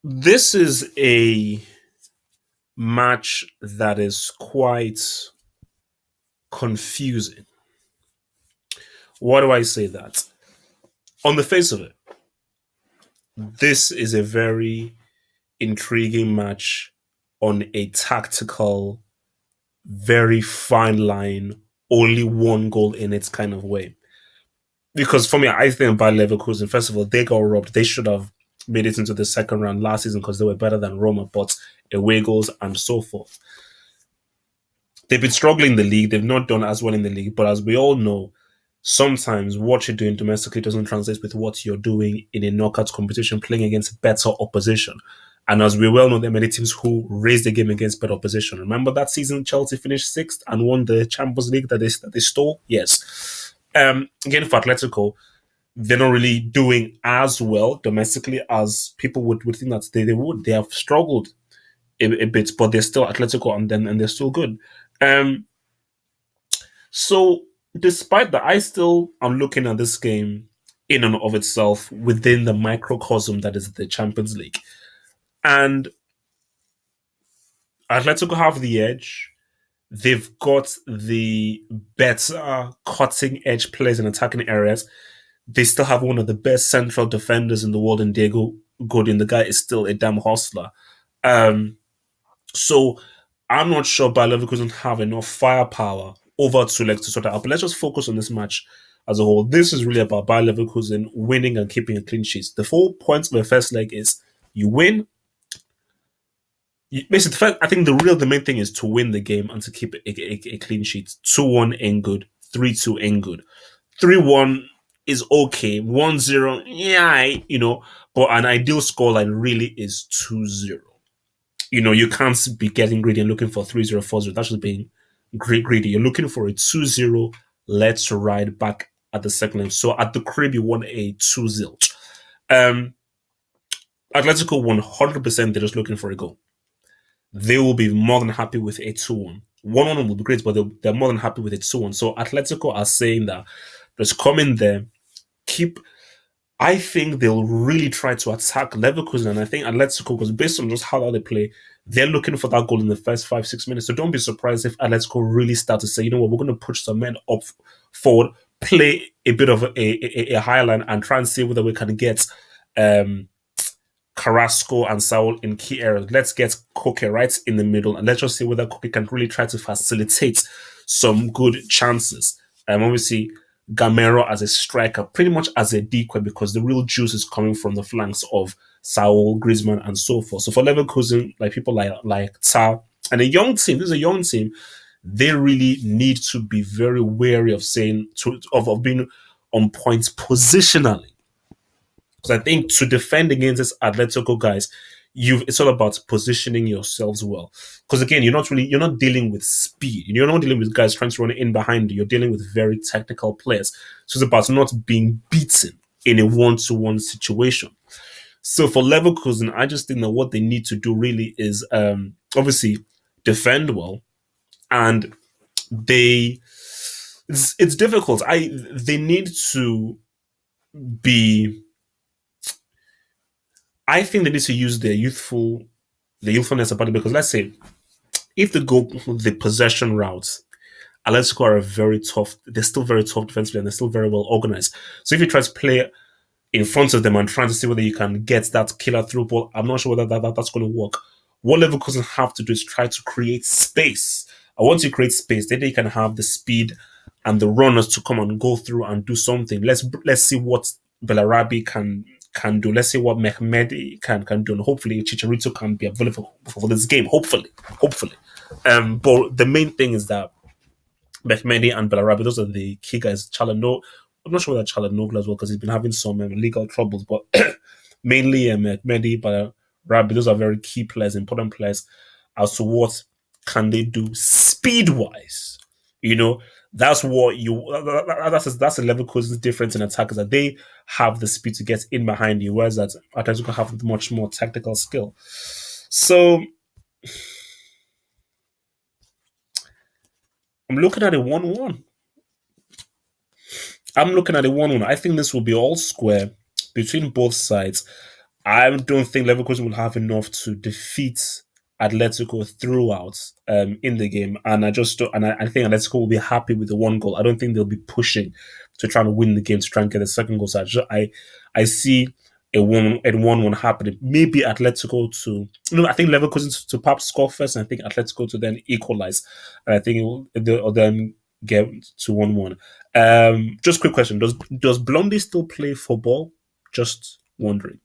This is a match that is quite confusing. Why do I say that? On the face of it, this is a very intriguing match on a tactical, very fine line, only one goal in its kind of way. Because for me, I think by Leverkusen, first of all, they got robbed. They should have made it into the second round last season because they were better than Roma, but away goals and so forth. They've been struggling in the league. They've not done as well in the league. But as we all know, sometimes what you're doing domestically doesn't translate with what you're doing in a knockout competition, playing against better opposition. And as we well know, there are many teams who raised the game against better opposition. Remember that season Chelsea finished sixth and won the Champions League that they stole? Yes. Again, for Atletico, they're not really doing as well domestically as people would think that they would. They have struggled a bit, but they're still Atletico and they're still good. So despite that, I still am looking at this game in and of itself within the microcosm that is the Champions League. And Atletico have the edge. They've got the better cutting edge players in attacking areas. They still have one of the best central defenders in the world in Diego Godin. The guy is still a damn hustler. So I'm not sure Bayer Leverkusen have enough firepower over to sort of. But let's just focus on this match as a whole. This is really about Bayer Leverkusen winning and keeping a clean sheet. The 4 points of the first leg is you win. Basically, I think the main thing is to win the game and to keep a clean sheet. 2-1 ain't good. 3-2 ain't good. 3-1 is okay. 1-0, yeah, but an ideal scoreline really is 2-0. You can't be getting greedy and looking for 3-0, 4-0. That's just being greedy. You're looking for a 2-0, let's ride back at the second leg. So at the crib, you want a 2-0. Atletico 100%, they're just looking for a goal. They will be more than happy with a 2-1. 1-1 will be great, but they're more than happy with a 2-1. So Atletico are saying that just come in there, I think they'll really try to attack Leverkusen, and I think Atletico, because based on just how they play, they're looking for that goal in the first 5-6 minutes. So don't be surprised if Atletico really start to say, you know what, we're going to push some men up forward, play a bit of a high line, and try and see whether we can get Carrasco and Saul in key areas. Let's get Koke right in the middle, and let's just see whether Koke can really try to facilitate some good chances. Obviously, Gamero as a striker, pretty much as a decoy, because the real juice is coming from the flanks of Saul, Griezmann, and so forth. So for Leverkusen, like people like Tar, and a young team, this is a young team, they really need to be very wary of of being on points positionally. Because I think to defend against this Atletico guys, it's all about positioning yourselves well. Because again, you're not dealing with speed. You're not dealing with guys trying to run in behind you. You're dealing with very technical players. So it's about not being beaten in a one-to-one situation. So for Leverkusen, I just think that what they need to do really is obviously defend well, and it's difficult. They need to be. I think they need to use their youthfulness about it, because let's say if they go the possession route, Atletico are they're still very tough defensively, and they're still very well organized. So if you try to play in front of them and trying to see whether you can get that killer through ball, I'm not sure whether that's going to work. What Leverkusen have to do is try to create space. And once you create space, then they can have the speed and the runners to come and go through and do something. Let's see what Bellarabi can do. Let's see what Mehmedi can do. And hopefully Chicharito can be available for this game. Hopefully. But the main thing is that Mehmedi and Bellarabi, those are the key guys. Çalhanoğlu, I'm not sure whether Çalhanoğlu as well, because he's been having some legal troubles, but mainly Mehmedi, Bellarabi, those are very key players, important players, as to what can they do speed-wise. That's what that's a Leverkusen's difference in attack, is that they have the speed to get in behind you, whereas that Atletico have much more tactical skill. So I'm looking at a 1-1. I'm looking at a 1-1. I think this will be all square between both sides. I don't think Leverkusen will have enough to defeat Atletico throughout in the game, and I think Atletico will be happy with the one goal. I don't think they'll be pushing to try and win the game to try and get the second goal. So I see a 1-1 happening. Maybe Atletico to I think Leverkusen to perhaps score first, and I think Atletico to then equalize, and I think they'll then get to 1-1. Just quick question: Does Blondie still play football? Just wondering.